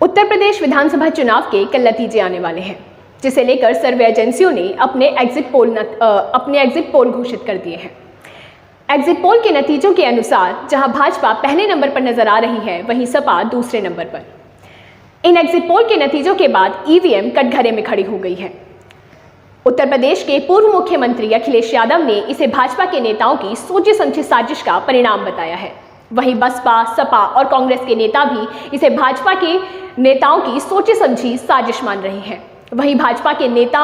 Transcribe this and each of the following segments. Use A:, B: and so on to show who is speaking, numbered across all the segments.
A: उत्तर प्रदेश विधानसभा चुनाव के कल नतीजे आने वाले हैं, जिसे लेकर सर्वे एजेंसियों ने अपने एग्जिट पोल घोषित कर दिए हैं। एग्जिट पोल के नतीजों के अनुसार जहां भाजपा पहले नंबर पर नजर आ रही है, वहीं सपा दूसरे नंबर पर। इन एग्जिट पोल के नतीजों के बाद ईवीएम कटघरे में खड़ी हो गई है। उत्तर प्रदेश के पूर्व मुख्यमंत्री अखिलेश यादव ने इसे भाजपा के नेताओं की सोची समझी साजिश का परिणाम बताया है। वहीं बसपा, सपा और कांग्रेस के नेता भी इसे भाजपा के नेताओं की सोची समझी साजिश मान रहे हैं। वहीं भाजपा के नेता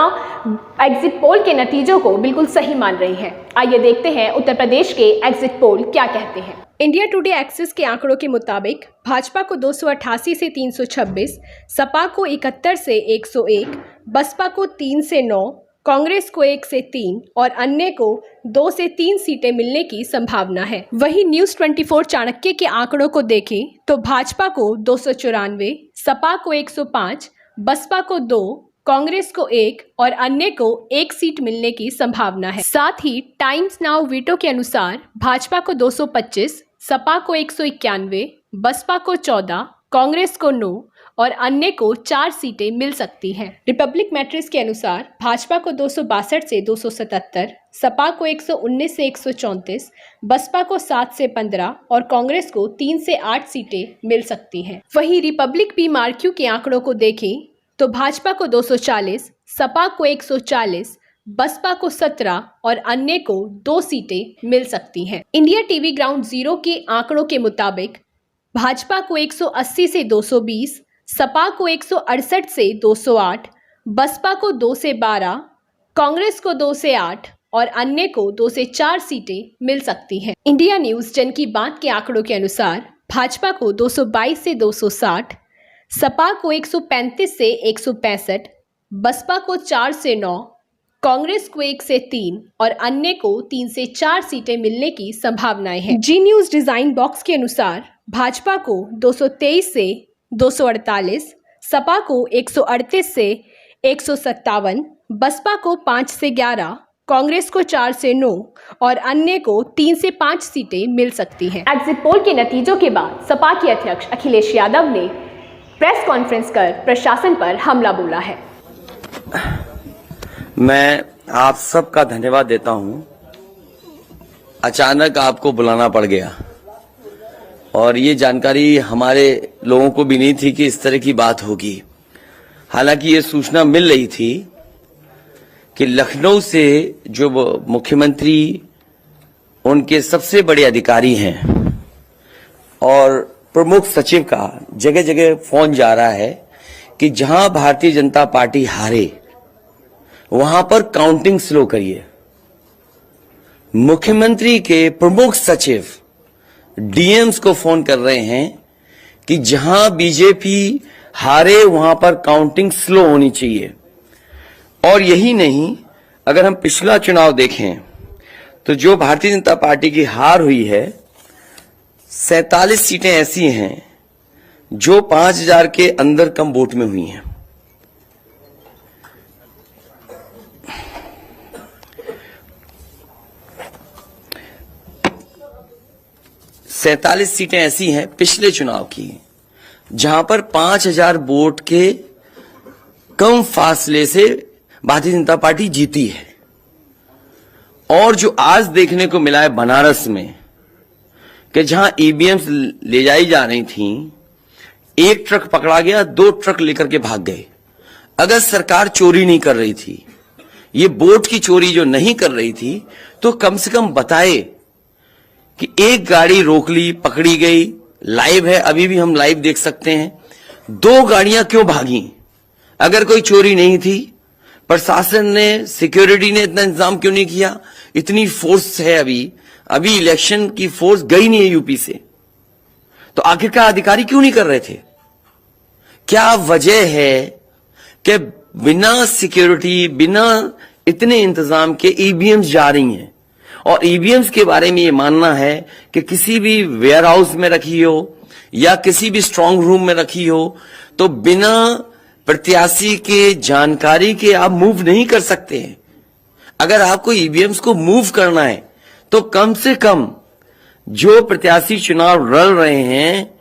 A: एग्जिट पोल के नतीजों को बिल्कुल सही मान रहे हैं। आइए देखते हैं उत्तर प्रदेश के एग्जिट पोल क्या कहते हैं। इंडिया टुडे एक्सिस के आंकड़ों के मुताबिक भाजपा को 288 से 326, सपा को 71 से 101, बसपा को 3 से 9, कांग्रेस को 1 से 3 और अन्य को 2 से 3 सीटें मिलने की संभावना है। वहीं न्यूज 24 चाणक्य के आंकड़ों को देखें तो भाजपा को 294, सपा को 105, बसपा को 2, कांग्रेस को 1 और अन्य को 1 सीट मिलने की संभावना है। साथ ही टाइम्स नाउ वीटो के अनुसार भाजपा को 225, सपा को 191, बसपा को 14, कांग्रेस को 9 और अन्य को 4 सीटें मिल सकती हैं। रिपब्लिक मैट्रिक्स के अनुसार भाजपा को 262 से 277, सपा को 119 से 134, बसपा को 7 से 15 और कांग्रेस को 3 से 8 सीटें मिल सकती हैं। वहीं रिपब्लिक PMRQ के आंकड़ों को देखें तो भाजपा को 240, सपा को 140, बसपा को 17 और अन्य को 2 सीटें मिल सकती हैं। इंडिया टीवी ग्राउंड जीरो के आंकड़ों के मुताबिक भाजपा को 180 से 220, सपा को 168 से 208, बसपा को 2 से 12, कांग्रेस को 2 से 8 और अन्य को 2 से 4 सीटें मिल सकती हैं। इंडिया न्यूज जन की बात के आंकड़ों के अनुसार भाजपा को 222 से 260, सपा को 135 से 165, बसपा को 4 से 9, कांग्रेस को 1 से 3 और अन्य को 3 से 4 सीटें मिलने की संभावनाएं हैं। जी न्यूज डिजाइन बॉक्स के अनुसार भाजपा को 223 से 248, सपा को 138 से 157, बसपा को 5 से 11, कांग्रेस को 4 से 9 और अन्य को 3 से 5 सीटें मिल सकती हैं। एग्जिट पोल के नतीजों के बाद सपा के अध्यक्ष अखिलेश यादव ने प्रेस कॉन्फ्रेंस कर प्रशासन पर हमला बोला है।
B: मैं आप सबका धन्यवाद देता हूं। अचानक आपको बुलाना पड़ गया और ये जानकारी हमारे लोगों को भी नहीं थी कि इस तरह की बात होगी। हालांकि ये सूचना मिल रही थी कि लखनऊ से जो मुख्यमंत्री उनके सबसे बड़े अधिकारी हैं और प्रमुख सचिव का जगह जगह फोन जा रहा है कि जहां भारतीय जनता पार्टी हारे वहां पर काउंटिंग स्लो करिए। मुख्यमंत्री के प्रमुख सचिव डीएम्स को फोन कर रहे हैं कि जहां बीजेपी हारे वहां पर काउंटिंग स्लो होनी चाहिए। और यही नहीं, अगर हम पिछला चुनाव देखें तो जो भारतीय जनता पार्टी की हार हुई है 47 सीटें ऐसी हैं जो 5000 के अंदर कम वोट में हुई हैं। सैंतालीस सीटें ऐसी हैं पिछले चुनाव की जहां पर 5000 वोट के कम फासले से भारतीय जनता पार्टी जीती है। और जो आज देखने को मिला है बनारस में कि जहां ईवीएम्स ले जाई जा रही थी, एक ट्रक पकड़ा गया, 2 ट्रक लेकर के भाग गए। अगर सरकार चोरी नहीं कर रही थी, ये वोट की चोरी जो नहीं कर रही थी, तो कम से कम बताए कि एक गाड़ी रोक ली, पकड़ी गई, लाइव है, अभी भी हम लाइव देख सकते हैं। 2 गाड़ियां क्यों भागी? अगर कोई चोरी नहीं थी, प्रशासन ने, सिक्योरिटी ने इतना इंतजाम क्यों नहीं किया? इतनी फोर्स है अभी इलेक्शन की फोर्स गई नहीं है यूपी से, तो आखिरकार अधिकारी क्यों नहीं कर रहे थे? क्या वजह है कि बिना सिक्योरिटी, बिना इतने इंतजाम के ईवीएम्स जा रही हैं? और ईवीएम्स के बारे में ये मानना है कि किसी भी वेयर हाउस में रखी हो या किसी भी स्ट्रांग रूम में रखी हो, तो बिना प्रत्याशी के जानकारी के आप मूव नहीं कर सकते हैं। अगर आपको ईवीएम्स को मूव करना है तो कम से कम जो प्रत्याशी चुनाव लड़ रहे हैं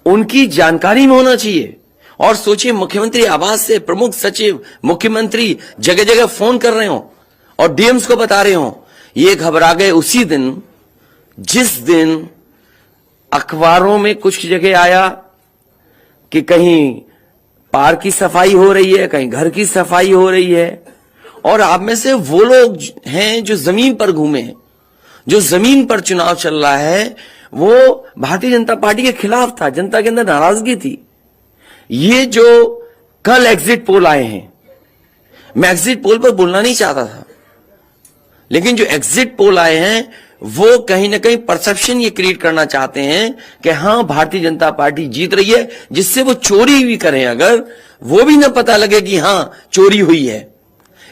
B: उनकी जानकारी में होना चाहिए, और सोचिए मुख्यमंत्री आवास से प्रमुख सचिव, मुख्यमंत्री जगह जगह फोन कर रहे हो और डीएम्स को बता रहे हो। ये घबरा गए उसी दिन जिस दिन अखबारों में कुछ जगह आया कि कहीं पार्क की सफाई हो रही है, कहीं घर की सफाई हो रही है। और आप में से वो लोग हैं जो जमीन पर घूमे, जो जमीन पर चुनाव चल रहा है, वो भारतीय जनता पार्टी के खिलाफ था, जनता के अंदर नाराजगी थी। ये जो कल एग्जिट पोल आए हैं, मैं एग्जिट पोल पर बोलना नहीं चाहता था, लेकिन जो एग्जिट पोल आए हैं वो कहीं ना कहीं परसेप्शन ये क्रिएट करना चाहते हैं कि हां भारतीय जनता पार्टी जीत रही है, जिससे वो चोरी भी करें अगर, वो भी ना पता लगे कि हां चोरी हुई है।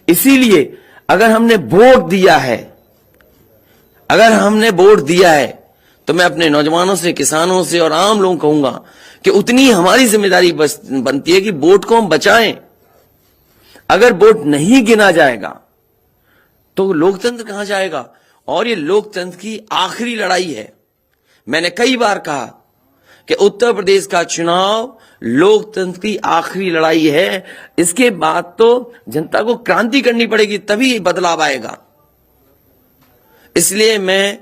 B: इसीलिए अगर हमने वोट दिया है, तो मैं अपने नौजवानों से, किसानों से और आम लोगों को कहूंगा कि उतनी हमारी जिम्मेदारी बनती है कि वोट को हम बचाएं। अगर वोट नहीं गिना जाएगा तो लोकतंत्र कहां जाएगा? और ये लोकतंत्र की आखिरी लड़ाई है। मैंने कई बार कहा कि उत्तर प्रदेश का चुनाव लोकतंत्र की आखिरी लड़ाई है। इसके बाद तो जनता को क्रांति करनी पड़ेगी, तभी बदलाव आएगा। इसलिए मैं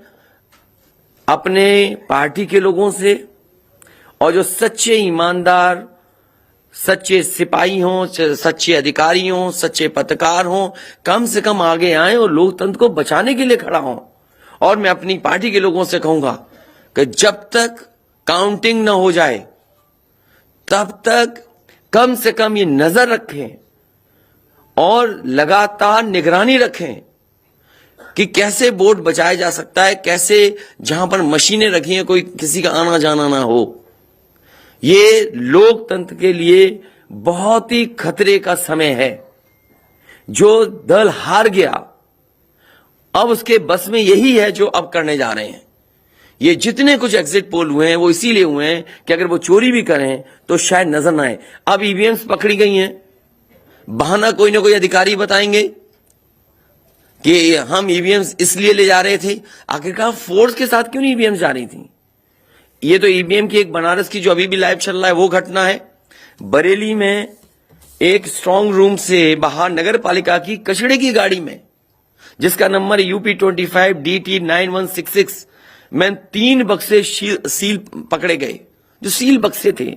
B: अपने पार्टी के लोगों से और जो सच्चे ईमानदार, सच्चे सिपाही हों, सच्चे अधिकारी हों, सच्चे पत्रकार हों, कम से कम आगे आए और लोकतंत्र को बचाने के लिए खड़ा हों। और मैं अपनी पार्टी के लोगों से कहूंगा कि जब तक काउंटिंग न हो जाए तब तक कम से कम ये नजर रखें और लगातार निगरानी रखें कि कैसे वोट बचाया जा सकता है, कैसे जहां पर मशीनें रखी हैं कोई किसी का आना जाना ना हो। ये लोकतंत्र के लिए बहुत ही खतरे का समय है। जो दल हार गया, अब उसके बस में यही है जो अब करने जा रहे हैं। ये जितने कुछ एग्जिट पोल हुए हैं वो इसीलिए हुए हैं कि अगर वो चोरी भी करें तो शायद नजर ना आए। अब ईवीएम्स पकड़ी गई हैं, बहाना कोई ना कोई अधिकारी बताएंगे कि हम ईवीएम्स इसलिए ले जा रहे थे। आखिरकार फोर्स के साथ क्यों नहीं ईवीएम्स जा रही थी? ये तो ईवीएम की एक बनारस की जो अभी भी लाइव चल रहा है वो घटना है। बरेली में एक स्ट्रांग रूम से बाहर नगर पालिका की कचड़े की गाड़ी में, जिसका नंबर यूपी 25 DT 9166 में 3 बक्से सील पकड़े गए, जो सील बक्से थे।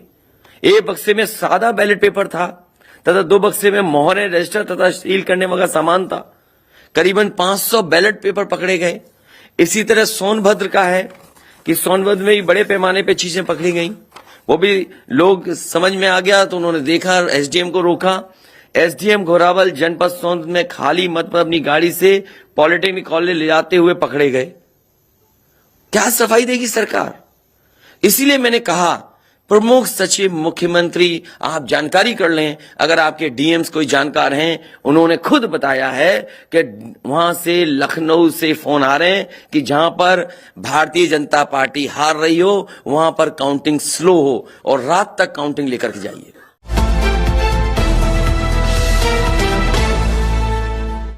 B: एक बक्से में सादा बैलेट पेपर था तथा 2 बक्से में मोहरें, रजिस्टर तथा सील करने वाला सामान था। करीबन 500 बैलेट पेपर पकड़े गए। इसी तरह सोनभद्र का है कि सोनभद्र में भी बड़े पैमाने पे चीजें पकड़ी गई। वो भी लोग समझ में आ गया तो उन्होंने देखा, एसडीएम को रोका। एसडीएम घोरावल जनपद सोनभद्र में खाली मत पर अपनी गाड़ी से पॉलिटेक्निक कॉलेज ले जाते हुए पकड़े गए। क्या सफाई देगी सरकार? इसीलिए मैंने कहा प्रमुख सचिव, मुख्यमंत्री, आप जानकारी कर लें। अगर आपके डीएम्स कोई जानकार हैं, उन्होंने खुद बताया है कि वहां से, लखनऊ से फोन आ रहे हैं कि जहां पर भारतीय जनता पार्टी हार रही हो वहां पर काउंटिंग स्लो हो और रात तक काउंटिंग लेकर के जाइए।